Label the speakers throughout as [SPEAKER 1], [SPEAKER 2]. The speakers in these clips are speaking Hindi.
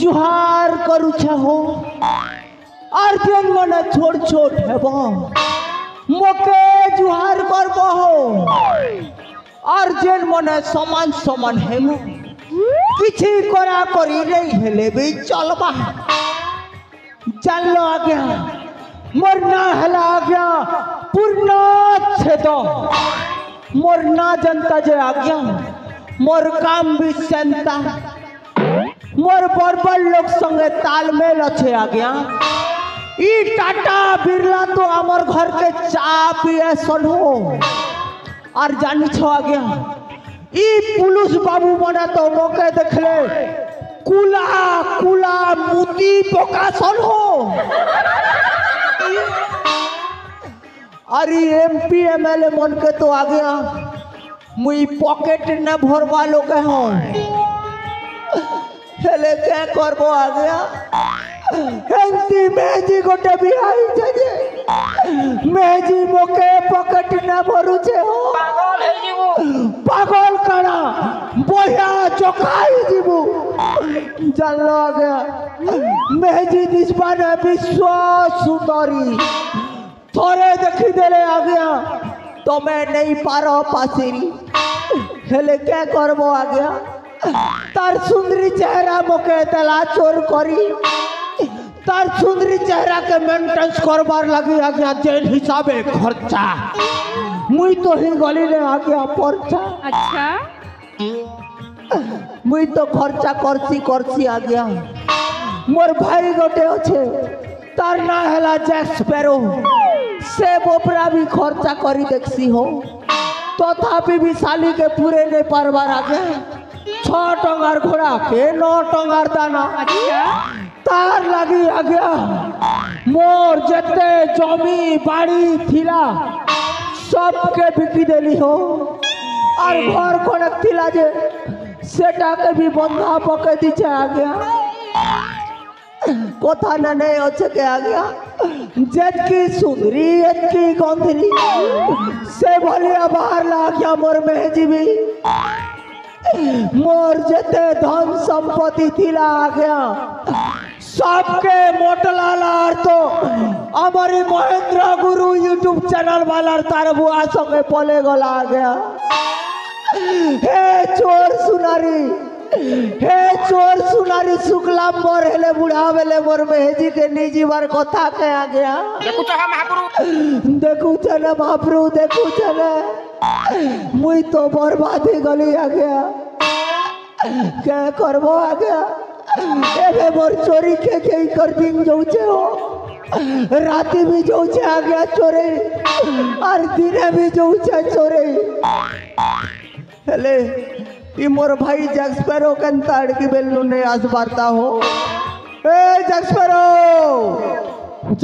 [SPEAKER 1] जुहार करुछा हो और जेन मने छोट छोट हेबो मोके जुहार करबो हो और जेन मने समान समान हेमु किछि करा करी नहीं हेले भी चलबा चलो आज्ञा मोर ना हला आज्ञा पूर्ण छेद मोर ना जनता जे आज्ञा मोर काम भी संता मोर बरबर लोग संगे तालमेल अच्छे आज्ञा ई टाटा बिरला तो आमर घर के चा पिए सन हो और जानी छो आज्ञा ई पुलिस बाबू मना तो मोके देखले कुला कुला मुती पोका सन हो अरे एमपी एमएलए मन के तो आज्ञा मुई पॉकेट न भरवा लोग हो हेले क्या करबो आ गया हेंती मेजी गोटे बिहाई छे मेजी मोके पॉकेट न भरू छे हो पागल कणा बोया चोकाई जीवु जानलो आ गया मेजी दिसबान विश्व सुंदरी थोड़े देखी देले आ गया तो मैं नहीं पारो पासिरी हेले क्या करबो आ गया तार सुंदरी चेहरा मोके तला चोर करी तार सुंदरी चेहरा के मेंटेनेंस करबार लगी आ गया जेन हिसाबे खर्चा मुई तो ही गली ने आ गया पर्चा
[SPEAKER 2] अच्छा
[SPEAKER 1] मुई तो खर्चा करसी आ गया मोर भाई गोटे अच्छे तार ना हला जैक स्पैरो से बोपरा भी खर्चा करी देखसी हो तथापि भी साली के पूरे नहीं पारबार आ गया 6 टंगार घोड़ा के 9 टंगार दाना तार लगी आ गया मोर जते जमी बाड़ी थिला सबके बिकी देली हो और घर खड़क थिला जे सेटा के भी बंधा पके दीचे आ गया कोथा न नहीं अच्छे के आ गया जतकी सुंदरी जतकी गंधरी से भलिया बाहर ला गया मोर मेहजी भी मोर जते धन संपत्ति थिला आ गया सबके मोटलालार तो हमारी महेंद्र गुरु यूट्यूब चैनल वाला तार बुआ संगे पले गला आ गया हे चोर सुनारी शुक्ला मोर हेले बुढ़ा बेले मोर मेहजी के निजी बार कथा के आ गया देखू चले महाप्रभु देखू चले मुई तो बर्बादी गली आ गया क्या करबो आ गया एबे मोर चोरी के कर दिन जाऊचे हो राती भी जाऊचे आ गया चोरे और दिने भी जाऊचे चोरे हेले ई मोर भाई जैक्सपेरो कंता अड़की बेलू ने आज बारता हो ए जैक्सपेरो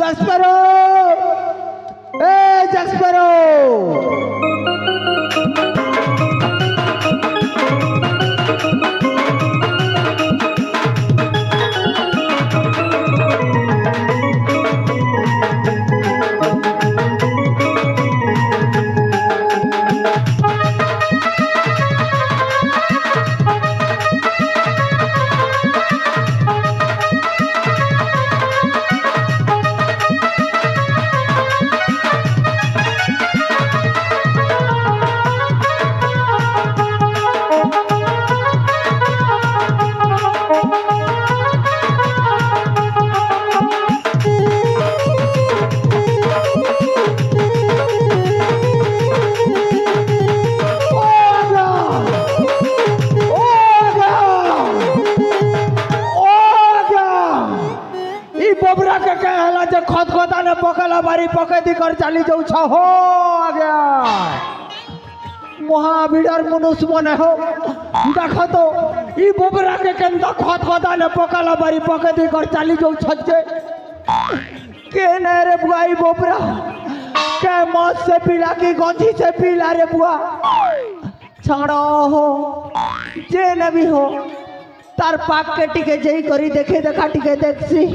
[SPEAKER 1] जैक्सपेरो ए जैक्सपेरो बारी पकेदी कर चली जाऊ छ हो आज्ञा महावीर मनुष्य मने हो देख तो ई बोबरा के केंदा खत खदा ने पकाला बारी पकेदी कर चली जाऊ छजे के न रे बुआ ई बोबरा के मौत से पीला की गंजी से पीला रे बुआ छाड़ो हो जे न भी हो तार पाक के टिके जई करी देखे देखा टिके देखसी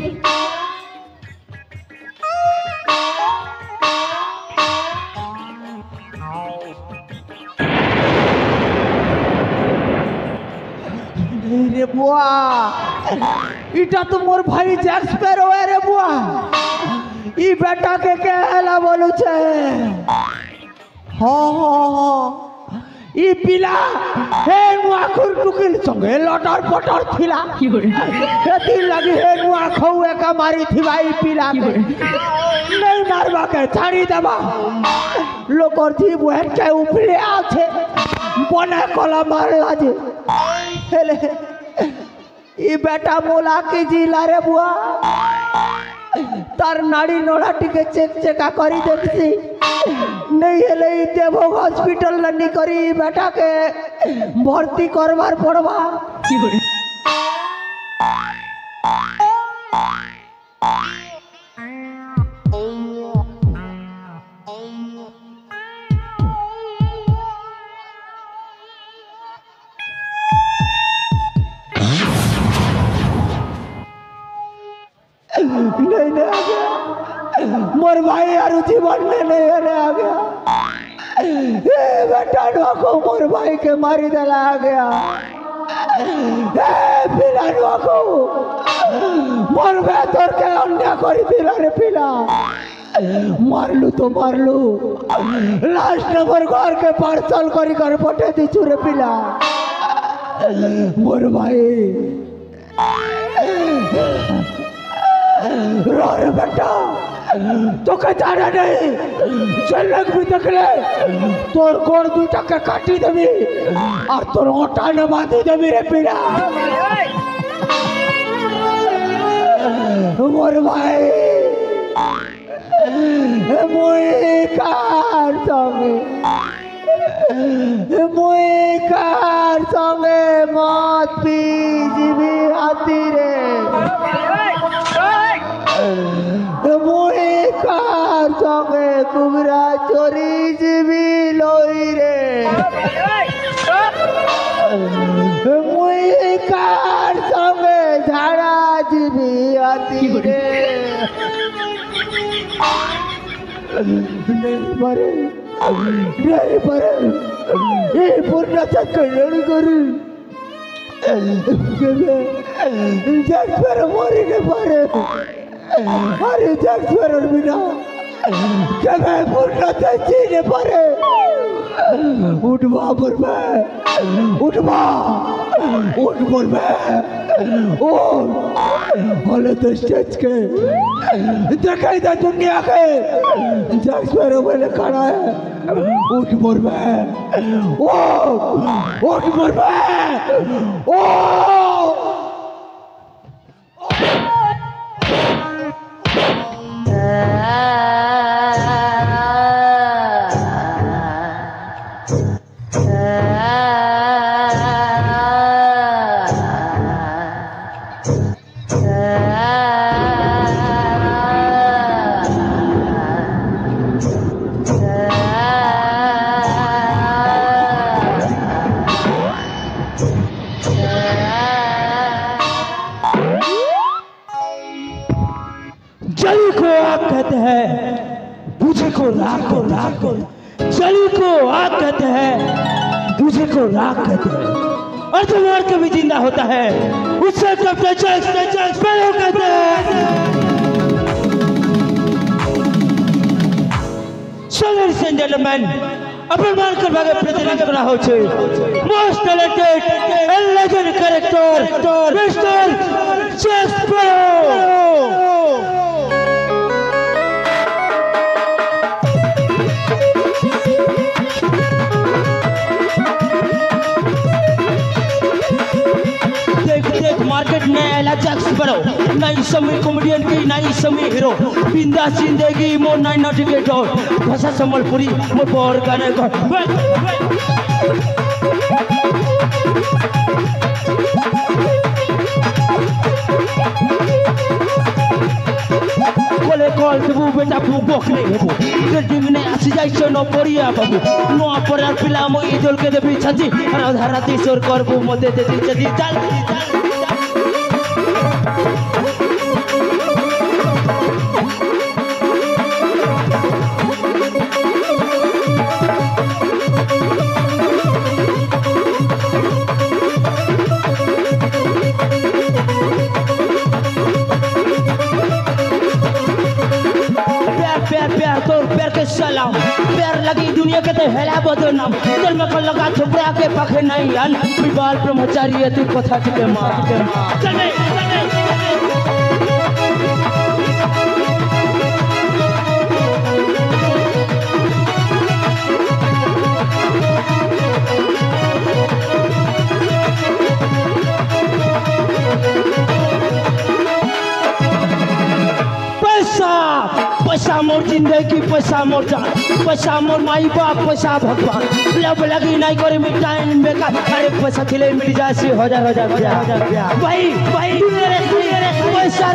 [SPEAKER 1] रे बुआ इटा तो मोर भाई जैक्स पेरो है रे बुआ ई बेटा के कहला बोलू छे हो ई पिला हे नुआ कुरटुकिल संगे लटर पटर थिला एती लगी हे नुआ खौए का मारी थी भाई पिला के नहीं मारबा के छाड़ी देबा लोकर थी बहन के उपले आछे बने कला मारला जे हेले ई बेटा मोला के जिला रे बुआ तार नाड़ी नोड़ा टिके चेक चेका करी देखसी नहीं हेले ई देवो हॉस्पिटल लनी करी बेटा के भर्ती करवार पड़वा नहीं आ गया मोर भाई यार जीवन में नहीं आ गया ए बेटा को मोर भाई के मारी दला आ गया ए पिला को मोर भाई तोर के अन्य करी दिला रे पिला मारलू तो मारलू लास्ट नंबर घर के पार्सल करी कर पटे दी रे पिला मोर भाई रो रे बेटा तो के जाना नहीं चलक भी तकले तोर गोड़ दू टके काटी देबी और तोर ओटा न बांधी देबी रे पीड़ा मोर भाई मोए कार संगे मत पी जीवी हाथी रे मोए कार संगे कुबरा चोरी जीवी लोई रे मोए कार संगे झाड़ा जीवी हाथी रे नहीं परे ये पूर्ण चक्कर करू जैक्सपर मोरी ने पारे अरे जैक्सपर बिना कभी पूर्ण चची ने पारे उठवा पर मैं उठवा उठ पर मैं ओ बोले तो स्टेज के दिखाई दे दुनिया के जैक्सपर मैंने खड़ा है उठ पर मैं ओ उठ पर मैं ओ जली को आग कहते हैं बुझे को राख जली को आग कहते हैं बुझे को राख कहते हैं और जो मर के भी जिंदा होता है उससे कहते हैं So ladies and gentlemen, अपन मान कर भागे प्रतिनिधि करा हो छे most talented and legend character Mr. Jack Sparrow market में एला जैक स्पैरो
[SPEAKER 2] नाई समी कॉमेडियन की नाई समी हीरो बिंदास जिंदगी मोर नाई नटिके डोर भाषा सम्बलपुरी मोर बर गाने कोले कॉल देबू बेटा बुबक नहीं हेबू बिल्डिंग ने आसी जाइछो न पड़िया बाबू नो अपरार पिला मो इजल के देबी छजी और धारा तीसर करबू मते देती छजी चल प्यार तोर प्यार के सलाम प्यार लगी दुनिया के ते हेला बदनाम दिल में कल लगा छुपरा के पखे नहीं आन विवाल ब्रह्मचारी है तू कथा के मार चले पैसा मोर जिंदगी पैसा मोर जान पैसा मोर माई बाप पैसा भगवान लब लगी नहीं करे मिटाइन बेकार अरे पैसा खिले मिल जाए से हजार भाई पैसा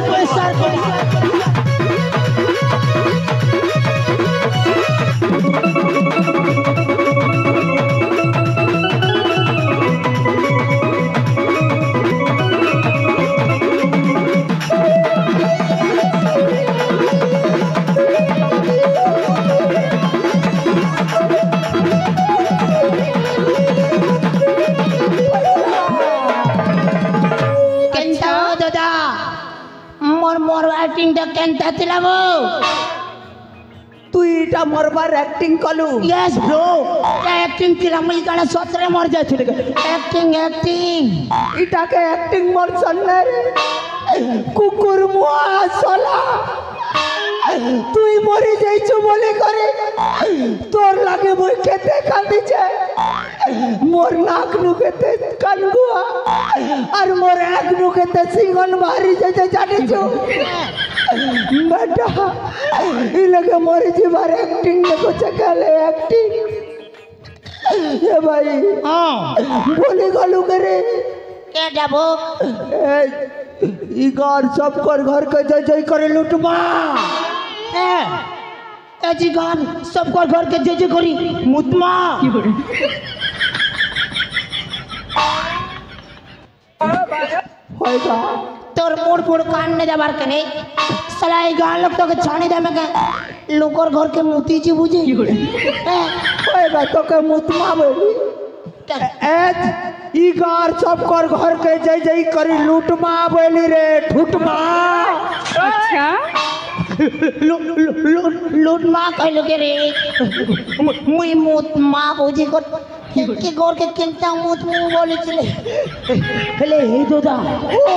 [SPEAKER 3] एक्टिंग द केंता तिलाबो
[SPEAKER 1] तू इटा मरबार एक्टिंग कलु
[SPEAKER 3] यस ब्रो एक्टिंग तिला मुई काला सतरे मर जाथिले एक्टिंग
[SPEAKER 1] इटा के एक्टिंग मर सन्ने कुकुर मुआ सोला তুই মরে যাইছো বলে করে তোর লাগে মই কেতে কাঁদিছে মোর নাক নুকেতে কানগুয়া আর মোর এক নুকেতে সিংহন বাহারি যাইতে জানিছো বেটা ই লাগে মরে যাবার অ্যাক্টিং দেখো চকালে অ্যাক্টিং এ ভাই
[SPEAKER 3] हां
[SPEAKER 1] বলি গলু করে
[SPEAKER 3] के जाबो
[SPEAKER 1] ई घर सब कर घर के जय जय करे लुटमा
[SPEAKER 3] ए जी गान सब घर के जय जय करी मुतमा
[SPEAKER 1] होएगा
[SPEAKER 3] तोर मोड़ कान ने जाबार कने साला ई गान लोग तो के छानी दे में के लोकर घर के मोती जी बुझे
[SPEAKER 1] होएगा तो के मुतमा बोली एज ई गार सब कर घर के जय जय करी लुटमा बोली रे ठुटमा
[SPEAKER 4] अच्छा
[SPEAKER 3] लुटमा कहलो के रे मुई मुतमा बुझी को के घर के केनता मुतमु बोली चले
[SPEAKER 2] हेले हे दादा
[SPEAKER 1] ओ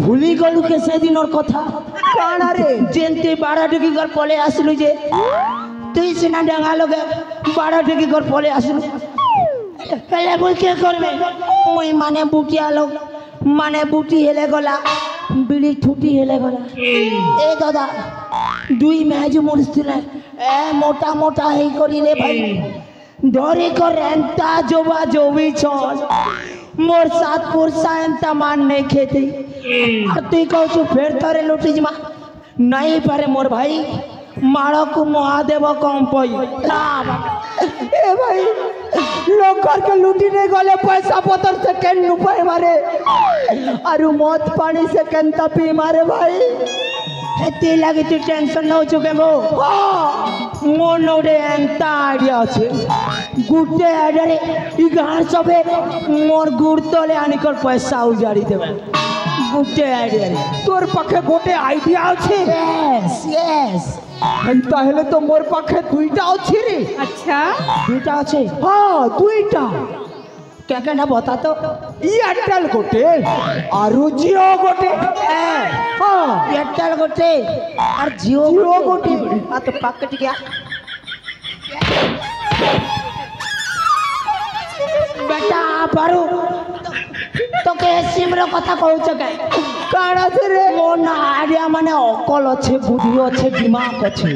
[SPEAKER 2] भूली गलु के सेदिन और कथा
[SPEAKER 1] काना रे
[SPEAKER 2] जेनते 12 टकी घर पले आसलु जे
[SPEAKER 3] तुई सिना डांगा लोगे
[SPEAKER 2] 12 टकी घर पले आसलु
[SPEAKER 3] पहले बोल के करबे मुई माने बुटिया लोग माने बुटी हेले गला बिड़ी छुटी हेले गला ए दादा दुई मैज मुरस्तिले ए मोटा मोटा हे करी रे भाई धरे कर एंता जोबा जोबी छन मोर साथ पुरसा एंता मान नहीं खेती और तुई कहू छु फेर तरे लुटी जमा नहीं पारे मोर भाई मारो को महादेव कम पई
[SPEAKER 1] ए भाई लोग घर के लूटी नहीं गले पैसा पतर से केन रुपए मारे अरु मौत पानी से केन तपी मारे भाई
[SPEAKER 3] एते लागे तू टेंशन न हो चुके मो मोर नोडे एंता आइडिया छे गुटे आइडिया रे ई गार सबे मोर गुड़ तले आनी कर पैसा उजाड़ी देबे गुटे आइडिया रे
[SPEAKER 1] तोर पाखे गोटे आइडिया আছে
[SPEAKER 3] यस यस
[SPEAKER 1] তাহলে তো মোর পাখে দুইটা আছে রে
[SPEAKER 4] अच्छा
[SPEAKER 3] দুটা আছে
[SPEAKER 1] হ্যাঁ দুইটা
[SPEAKER 3] क्या कहना बता तो
[SPEAKER 1] এয়ারটেল গোটে আর জিও গোটে হ্যাঁ
[SPEAKER 3] एयरटेल गोटे और जियो
[SPEAKER 1] जियो गोटे
[SPEAKER 3] आ तो पकड़ गया बेटा बारू तो के सिम रो कथा कहू छके
[SPEAKER 1] কাণ আছে রে
[SPEAKER 3] ମୋ ନାଁରେ ମାନେ ଅକଲ ଅଛେ ବୁଦ୍ଧି ଅଛେ ଦିମାଗ ଅଛେ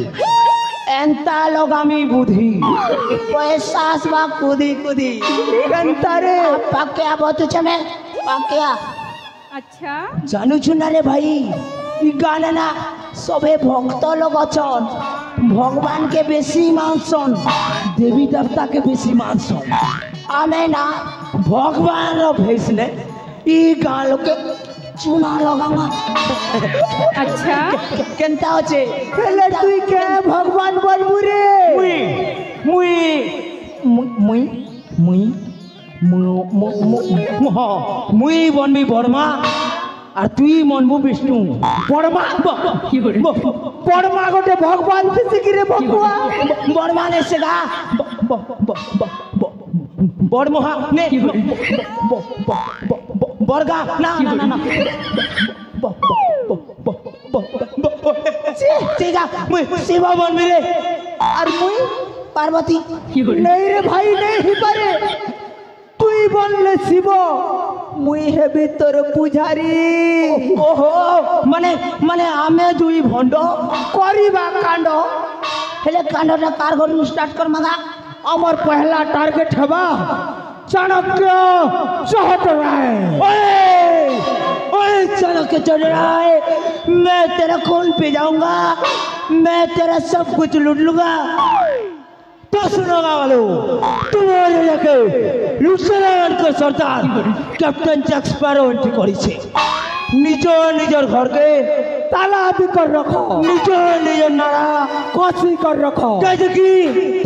[SPEAKER 3] ଏନ୍ତା ଲଗାମି ବୁଦ୍ଧି ପଇସା ଆସିବା କୁଦି କୁଦି
[SPEAKER 1] କେନ୍ତାରେ
[SPEAKER 3] ପାକିଆ ବତୁଛେ ମେ ପାକିଆ
[SPEAKER 4] अच्छा
[SPEAKER 3] ଜାନୁଛୁ ନା ରେ ଭାଇ ଇ ଗାଁରେ ନା ସବେ ଭକ୍ତ ଲୋକ ଅଛନ୍ ଭଗବାନ କେ ବେଶୀ ମାନସନ୍ ଦେବୀ ଦେବତା କେ ବେଶୀ ମାନସନ୍ ଆମେ ନା ଭଗବାନର ଭେଷଲେ ଇ ଗାଁ ଲୋକେ ଚୁନା ଲଗାମା
[SPEAKER 4] अच्छा
[SPEAKER 3] କେନ୍ତା ଅଛେ
[SPEAKER 1] ହେଲେ তুই কে ভগবান বলবু রে
[SPEAKER 2] মুই মুই মুই মুই বনবি বর্মা আর তুই মনবু বিষ্ণু
[SPEAKER 1] বড়মা বড়মা গোটে ভগবান শিখি রে ভকুয়া
[SPEAKER 3] বর্মান এসে গা
[SPEAKER 2] বড়মহা নে বর্গা
[SPEAKER 3] না না না না ঠিক আছে
[SPEAKER 2] মুই শিব বনবি রে
[SPEAKER 3] আর মুই পার্বতী
[SPEAKER 1] নেই রে ভাই নেই হিপারে তুই বললে শিব মুই হেবি তোর পূজারি
[SPEAKER 3] ওহো মানে মানে আমি দুই ভণ্ড
[SPEAKER 1] করিবা কাণ্ড
[SPEAKER 3] হেলে কাণ্ডটা কার ঘরু স্টার্ট কর মাগা
[SPEAKER 1] আমার পহলা টার্গেট হবা চাণক্য চহট রায়
[SPEAKER 3] ओए चलो के चल रहा है मैं तेरा खून पी जाऊंगा मैं तेरा सब कुछ लूट लूंगा
[SPEAKER 2] तो सुनो वालों तुम्हारे लेके लुसेनान के सरदार कैप्टन जैक स्पैरो एंट्री करिছে নিজ নিজের ঘরকে
[SPEAKER 1] ताला भी कर रखो
[SPEAKER 2] নিজ নিজের নাড়া
[SPEAKER 1] कसी कर रखो
[SPEAKER 2] कैसे की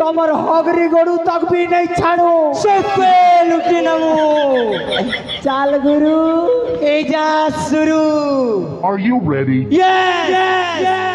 [SPEAKER 1] তোমার হগরি গরু তক भी नहीं ছাড়ো
[SPEAKER 2] सब पे लुटी नमो
[SPEAKER 1] চাল গুরু
[SPEAKER 2] एजा शुरू
[SPEAKER 5] Are you ready?
[SPEAKER 2] यस